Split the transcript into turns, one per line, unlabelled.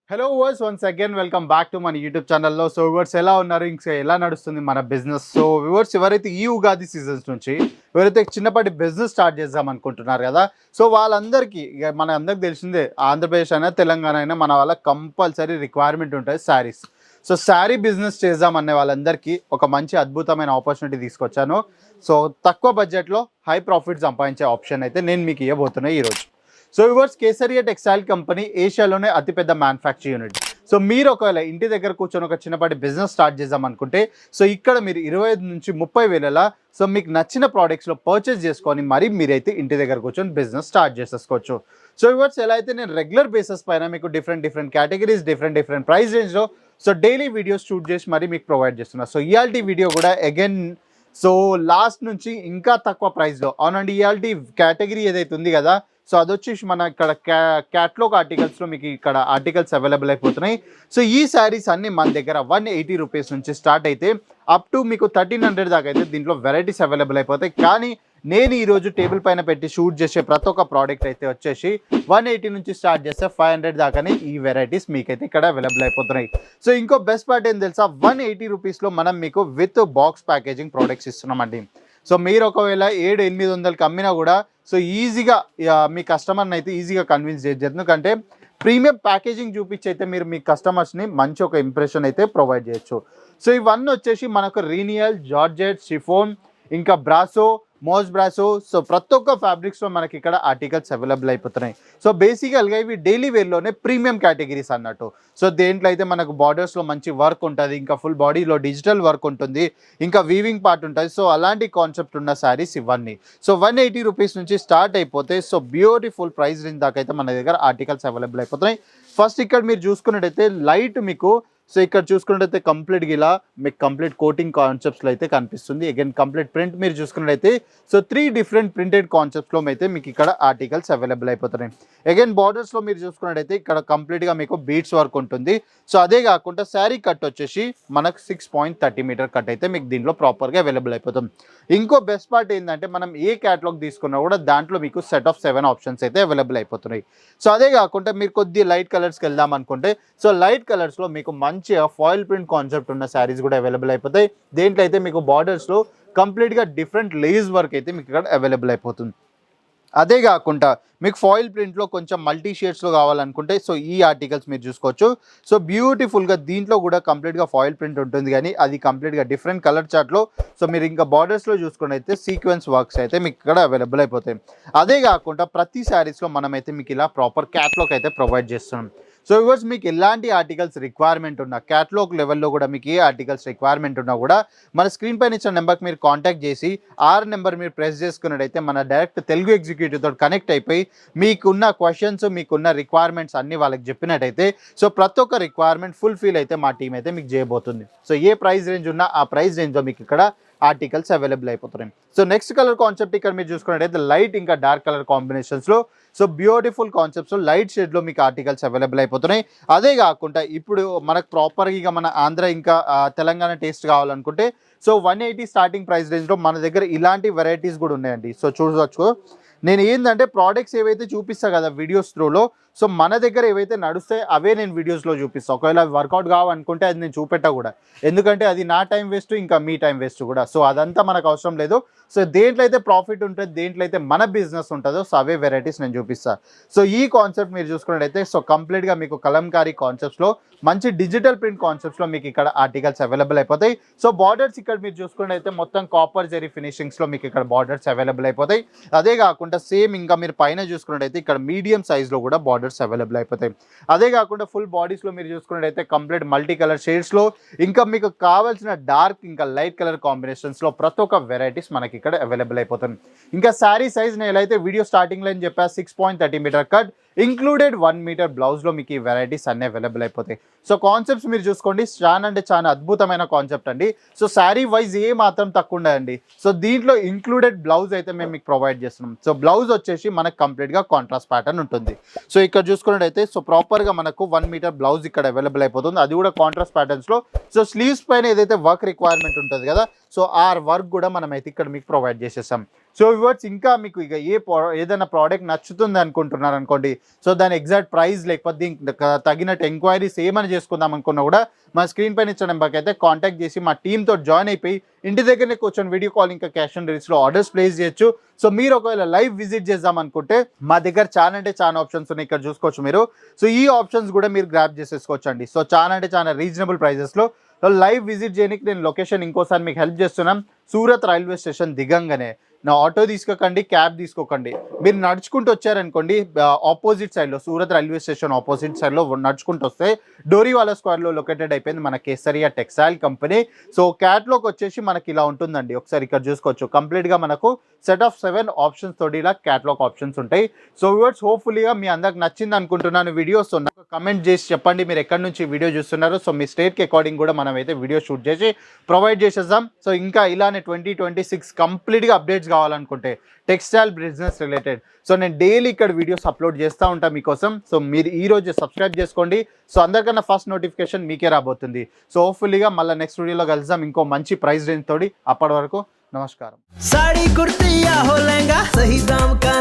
Hello viewers once again welcome back to మన YouTube ఛానల్లో. So viewers ఎలా ఉన్నారు, ఇంకా ఎలా నడుస్తుంది మన బిజినెస్? సో వివర్స్ ఎవరైతే ఈ ఉగాది సీజన్స్ నుంచి ఎవరైతే చిన్నపాటి బిజినెస్ స్టార్ట్ చేద్దాం అనుకుంటున్నారు కదా, సో వాళ్ళందరికీ ఇక మన అందరికి తెలిసిందే, ఆంధ్రప్రదేశ్ అయినా తెలంగాణ అయినా మన వాళ్ళకి కంపల్సరీ రిక్వైర్మెంట్ ఉంటుంది శారీస్. సో శారీ బిజినెస్ చేద్దాం అనే వాళ్ళందరికీ ఒక మంచి అద్భుతమైన ఆపర్చునిటీ తీసుకొచ్చాను. సో తక్కువ బడ్జెట్లో హై ప్రాఫిట్ సంపాదించే ఆప్షన్ అయితే నేను మీకు ఇవ్వబోతున్నాను ఈరోజు. So viewers, Kesariya textile company ఏషియాలోనే అతిపెద్ద మ్యానుఫ్యాక్చర్ యూనిట్. సో మీరు ఒకవేళ ఇంటి దగ్గర కూర్చొని ఒక చిన్నపాటి బిజినెస్ స్టార్ట్ చేద్దాం అనుకుంటే, సో ఇక్కడ మీరు 25 నుంచి 30 వేలలో సో మీకు నచ్చిన ప్రోడక్ట్స్లో పర్చేస్ చేసుకొని మరి మీరైతే ఇంటి దగ్గర కూర్చొని బిజినెస్ స్టార్ట్ చేసేసుకోవచ్చు. సో వివర్స్, ఎలా అయితే నేను రెగ్యులర్ బేసిస్ పైన మీకు డిఫరెంట్ కేటగిరీస్ డిఫరెంట్ ప్రైస్ రేంజ్లో సో డైలీ వీడియోస్ షూట్ చేసి మరి మీకు ప్రొవైడ్ చేస్తున్నా. సో ఇయాల్టీ వీడియో కూడా అగైన్ సో లాస్ట్ నుంచి ఇంకా తక్కువ ప్రైస్లో అవునండి. ఇయాల్టీ కేటగిరీ ఏదైతే ఉంది కదా, సో అది వచ్చేసి మన ఇక్కడ క్యాట్లాగ్ ఆర్టికల్స్లో మీకు ఇక్కడ ఆర్టికల్స్ అవైలబుల్ అయిపోతున్నాయి. సో ఈ శారీస్ అన్ని మన దగ్గర 180 రూపీస్ నుంచి స్టార్ట్ అయితే అప్ టు మీకు 1300 దాకా అయితే దీంట్లో వెరైటీస్ అవైలబుల్ అయిపోతాయి. కానీ నేను ఈరోజు టేబుల్ పైన పెట్టి షూట్ చేసే ప్రతి ఒక్క ప్రోడక్ట్ అయితే వచ్చేసి 180 నుంచి స్టార్ట్ చేస్తే 500 దాకానే ఈ వెరైటీస్ మీకైతే ఇక్కడ అవైలబుల్ అయిపోతున్నాయి. సో ఇంకో బెస్ట్ పార్ట్ ఏం తెలుసా, 180 రూపీస్లో మనం మీకు విత్ బాక్స్ ప్యాకేజింగ్ ప్రోడక్ట్స్ ఇస్తున్నామండి. సో మీరు ఒకవేళ 700-800కి అమ్మినా కూడా సో ఈజీగా మీ కస్టమర్ని అయితే ఈజీగా కన్విన్స్ చేయొచ్చు. ఎందుకంటే ప్రీమియం ప్యాకేజింగ్ చూపించి అయితే మీరు మీ కస్టమర్స్ని మంచి ఒక ఇంప్రెషన్ అయితే ప్రొవైడ్ చేయొచ్చు. సో ఇవన్నీ వచ్చేసి మనకు రీనియల్, జార్జెట్, షిఫోన్, ఇంకా బ్రాసో, మోస్ బ్రాసో, సో ప్రతి ఒక్క ఫ్యాబ్రిక్స్లో మనకి ఇక్కడ ఆర్టికల్స్ అవైలబుల్ అయిపోతున్నాయి. సో బేసికల్గా ఇవి డైలీ వేర్లోనే ప్రీమియం కేటగిరీస్ అన్నట్టు. సో దేంట్లో అయితే మనకు బార్డర్స్లో మంచి వర్క్ ఉంటుంది, ఇంకా ఫుల్ బాడీలో డిజిటల్ వర్క్ ఉంటుంది, ఇంకా వీవింగ్ పార్ట్ ఉంటుంది. సో అలాంటి కాన్సెప్ట్ ఉన్న శారీస్ ఇవన్నీ. సో 180 రూపీస్ నుంచి స్టార్ట్ అయిపోతే సో బ్యూటిఫుల్ ప్రైస్ రేంజ్ దాకా అయితే మన దగ్గర ఆర్టికల్స్ అవైలబుల్ అయిపోతున్నాయి. ఫస్ట్ ఇక్కడ మీరు చూసుకున్నట్టయితే లైట్ మీకు సో ఇక్కడ చూసుకున్నట్టయితే కంప్లీట్గా ఇలా మీకు కంప్లీట్ కోటింగ్ కాన్సెప్ట్స్లో అయితే కనిపిస్తుంది. అగైన్ కంప్లీట్ ప్రింట్ మీరు చూసుకున్నట్టయితే సో 3 డిఫరెంట్ ప్రింటెడ్ కాన్సెప్ట్స్లో అయితే మీకు ఇక్కడ ఆర్టికల్స్ అవైలబుల్ అయిపోతున్నాయి. అగైన్ బార్డర్స్లో మీరు చూసుకున్నట్టయితే ఇక్కడ కంప్లీట్గా మీకు బీడ్స్ వర్క్ ఉంటుంది. సో అదే కాకుండా శారీ కట్ వచ్చేసి మనకు 6.30 మీటర్ కట్ అయితే మీకు దీంట్లో ప్రాపర్గా అవైలబుల్ అయిపోతుంది. ఇంకో బెస్ట్ పార్ట్ ఏంటంటే మనం ఏ క్యాటలాగ్ తీసుకున్నా కూడా దాంట్లో మీకు సెట్ ఆఫ్ 7 ఆప్షన్స్ అయితే అవైలబుల్ అయిపోతున్నాయి. సో అదే కాకుండా మీరు కొద్ది లైట్ కలర్స్కి వెళ్దాం అనుకుంటే సో లైట్ కలర్స్లో మీకు మంచిగా ఫాయిల్ ప్రింట్ కాన్సెప్ట్ ఉన్న శారీస్ కూడా అవైలబుల్ అయిపోతాయి. దేంట్లో అయితే మీకు బార్డర్స్లో కంప్లీట్గా డిఫరెంట్ లేస్ వర్క్ అయితే మీకు ఇక్కడ అవైలబుల్ అయిపోతుంది. అదే కాకుండా మీకు ఫాయిల్ ప్రింట్లో కొంచెం మల్టీ షేడ్స్లో కావాలనుకుంటే సో ఈ ఆర్టికల్స్ మీరు చూసుకోవచ్చు. సో బ్యూటిఫుల్గా దీంట్లో కూడా కంప్లీట్గా ఫాయిల్ ప్రింట్ ఉంటుంది, కానీ అది కంప్లీట్గా డిఫరెంట్ కలర్ చార్ట్లో. సో మీరు ఇంకా బార్డర్స్లో చూసుకుని అయితే సీక్వెన్స్ వర్క్స్ అయితే మీకు ఇక్కడ అవైలబుల్ అయిపోతాయి. అదే కాకుండా ప్రతి శారీస్లో మనమైతే మీకు ఇలా ప్రాపర్ క్యాట్లాగ్ అయితే ప్రొవైడ్ చేస్తున్నాం. సో ఇవర్స్, మీకు ఎలాంటి ఆర్టికల్స్ రిక్వైర్మెంట్ ఉన్నా క్యాటలాగ్ లెవెల్లో కూడా మీకు ఏ ఆర్టికల్స్ రిక్వైర్మెంట్ ఉన్నా కూడా మన స్క్రీన్ పైన ఇచ్చిన నెంబర్కి మీరు కాంటాక్ట్ చేసి నెంబర్ మీరు ప్రెస్ చేసుకున్నట్టయితే మన డైరెక్ట్ తెలుగు ఎగ్జిక్యూటివ్ తోటి కనెక్ట్ అయిపోయి మీకున్న క్వశ్చన్స్, మీకున్న రిక్వైర్మెంట్స్ అన్నీ వాళ్ళకి చెప్పినట్టయితే సో ప్రతి ఒక్క రిక్వైర్మెంట్ ఫుల్ఫిల్ అయితే మా టీం అయితే మీకు చేయబోతుంది. సో ఏ ప్రైస్ రేంజ్ ఉన్నా ఆ ప్రైస్ రేంజ్లో మీకు ఇక్కడ ఆర్టికల్స్ అవైలబుల్ అయిపోతున్నాయి. సో నెక్స్ట్ కలర్ కాన్సెప్ట్ ఇక్కడ మీరు చూసుకున్నట్టయితే లైట్ ఇంకా డార్క్ కలర్ కాంబినేషన్స్లో సో బ్యూటిఫుల్ కాన్సెప్ట్స్లో లైట్ షేడ్లో మీకు ఆర్టికల్స్ అవైలబుల్ అయిపోతున్నాయి. అదే కాకుండా ఇప్పుడు మనకు ప్రాపర్గా మన ఆంధ్ర ఇంకా తెలంగాణ టేస్ట్ కావాలనుకుంటే సో 180 స్టార్టింగ్ ప్రైస్ రేంజ్లో మన దగ్గర ఇలాంటి వెరైటీస్ కూడా ఉన్నాయండి. సో చూడవచ్చు, నేను ఏంటంటే ప్రోడక్ట్స్ ఏవైతే చూపిస్తా కదా వీడియోస్ త్రూలో, సో మన దగ్గర ఏవైతే నడుస్తాయి అవే నేను వీడియోస్లో చూపిస్తాను. ఒకవేళ అవి వర్కౌట్ కావాలనుకుంటే అది నేను చూపెట్టా కూడా, ఎందుకంటే అది నా టైం వేస్ట్ ఇంకా మీ టైం వేస్ట్ కూడా. సో అదంతా మనకు అవసరం లేదు. సో దేంట్లో అయితే ప్రాఫిట్ ఉంటుంది, దేంట్లో అయితే మన బిజినెస్ ఉంటుందో సో అవే వెరైటీస్ నేను చూపిస్తాను. సో ఈ కాన్సెప్ట్ మీరు చూసుకున్నట్టయితే సో కంప్లీట్గా మీకు కలంకారీ కాన్సెప్ట్స్లో మంచి డిజిటల్ ప్రింట్ కాన్సెప్ట్స్లో మీకు ఇక్కడ ఆర్టికల్స్ అవైలబుల్ అయిపోతాయి. సో బార్డర్స్ ఇక్కడ మీరు చూసుకున్నట్టయితే మొత్తం కాపర్ జెరీ ఫినిషింగ్స్లో మీకు ఇక్కడ బార్డర్స్ అవైలబుల్ అయిపోతాయి. అదే కాకుండా సేమ్ ఇంకా మీరు పైన చూసుకున్నట్టయితే ఇక్కడ మీడియం సైజ్లో కూడా బార్డర్స్ అవైలబుల్ అయిపోతాయి. అదే కాకుండా ఫుల్ బాడీస్లో మీరు చూసుకున్నట్టయితే కంప్లీట్ మల్టీ కలర్ షేడ్స్లో ఇంకా మీకు కావాల్సిన డార్క్ ఇంకా లైట్ కలర్ కాంబినేషన్స్లో ప్రతి ఒక్క వెరైటీస్ మనకి ఇక్కడ అవైలబుల్ అయిపోతుంది. ఇంకా శారీ సైజ్ నేను ఎలా అయితే వీడియో స్టార్టింగ్లో అని చెప్పా 6.30 మీటర్ కట్ ఇంక్లూడెడ్ 1 మీటర్ బ్లౌజ్లో మీకు ఈ వెరైటీస్ అన్నీ అవైలబుల్ అయిపోతాయి. సో కాన్సెప్ట్స్ మీరు చూసుకోండి, చాలా అంటే చాలా అద్భుతమైన కాన్సెప్ట్ అండి. సో శారీ వైజ్ ఏ మాత్రం తక్కువ ఉండదండి. సో దీంట్లో ఇంక్లూడెడ్ బ్లౌజ్ అయితే మేము మీకు ప్రొవైడ్ చేస్తున్నాం. సో బ్లౌజ్ వచ్చేసి మనకు కంప్లీట్గా కాంట్రాస్ట్ ప్యాటర్న్ ఉంటుంది. సో ఇక్కడ చూసుకున్నట్టయితే సో ప్రాపర్గా మనకు 1 మీటర్ బ్లౌజ్ ఇక్కడ అవైలబుల్ అయిపోతుంది, అది కూడా కాంట్రాస్ట్ ప్యాటర్న్స్లో. సో స్లీవ్స్ పైన ఏదైతే వర్క్ రిక్వైర్మెంట్ ఉంటుంది కదా, సో ఆ వర్క్ కూడా మనమైతే ఇక్కడ మీకు ప్రొవైడ్ చేసేసాం. సో వ్యూవర్స్ ఇంకా మీకు ఇక ఏదైనా ప్రోడక్ట్ నచ్చుతుంది అనుకుంటున్నారు అనుకోండి, సో దాని ఎగ్జాక్ట్ ప్రైస్ లేకపోతే దీనికి తగినట్టు ఎంక్వైరీస్ ఏమైనా చేసుకుందాం అనుకున్నా కూడా మా స్క్రీన్ పైన ఇచ్చిన నెంబర్కి అయితే కాంటాక్ట్ చేసి మా టీంతో జాయిన్ అయిపోయి ఇంటి దగ్గరనే కూర్చొని వీడియో కాల్ ఇంకా క్యాష్ ఆన్ డెలివరీలో ఆర్డర్స్ ప్లేస్ చేయొచ్చు. సో మీరు ఒకవేళ లైవ్ విజిట్ చేద్దాం అనుకుంటే మా దగ్గర చాలా అంటే చాలా ఆప్షన్స్ ఉన్నాయి, ఇక్కడ చూసుకోవచ్చు మీరు. సో ఈ ఆప్షన్స్ కూడా మీరు గ్రాప్ చేసేసుకోవచ్చు అండి. సో చాలా అంటే చాలా రీజనబుల్ ప్రైజెస్లో లైవ్ విజిట్ చేయడానికి నేను లొకేషన్ ఇంకోసారి మీకు హెల్ప్ చేస్తున్నాం. సూరత్ రైల్వే స్టేషన్ దిగంగానే నా ఆటో తీసుకోకండి, క్యాబ్ తీసుకోకండి, మీరు నడుచుకుంటూ వచ్చారనుకోండి ఆపోజిట్ సైడ్లో సూరత్ రైల్వే స్టేషన్ ఆపోజిట్ సైడ్లో నడుచుకుంటూ వస్తే డోరీవాలా స్క్వేర్లో లొకేటెడ్ అయిపోయింది మన Kesariya textile company. So catalogue వచ్చేసి మనకి ఇలా ఉంటుందండి, ఒకసారి ఇక్కడ చూసుకోవచ్చు. కంప్లీట్గా మనకు సెట్ ఆఫ్ 7 ఆప్షన్స్ తోటి ఇలా క్యాట్లాగ్ ఆప్షన్స్ ఉంటాయి. సో వ్యూవర్స్ హోప్ఫుల్లీగా మీ అందరికి నచ్చింది అనుకుంటున్నాను వీడియోస్. నాకు కమెంట్ చేసి చెప్పండి మీరు ఎక్కడి నుంచి వీడియో చూస్తున్నారు. సో మీ స్టేట్కి అకార్డింగ్ కూడా మనం అయితే వీడియో షూట్ చేసి ప్రొవైడ్ చేసేద్దాం. సో ఇంకా ఇలానే 2026 కంప్లీట్గా అప్డేట్స్ కావాలనుకుంటే టెక్స్టైల్ బిజినెస్ రిలేటెడ్, సో నేను డైలీ ఇక్కడ వీడియోస్ అప్లోడ్ చేస్తూ ఉంటాను మీకోసం. సో మీరు ఈ రోజు సబ్స్క్రైబ్ చేసుకోండి. సో అందరికన్నా ఫస్ట్ నోటిఫికేషన్ మీకే రాబోతుంది. సో హోప్ఫుల్లీగా మళ్ళీ నెక్స్ట్ వీడియోలో కలుద్దాం ఇంకో మంచి ప్రైస్ రేంజ్ తోటి. అప్పటి వరకు నమస్కారం.
साड़ी कुर्ती या हो लहंगा, सही दाम का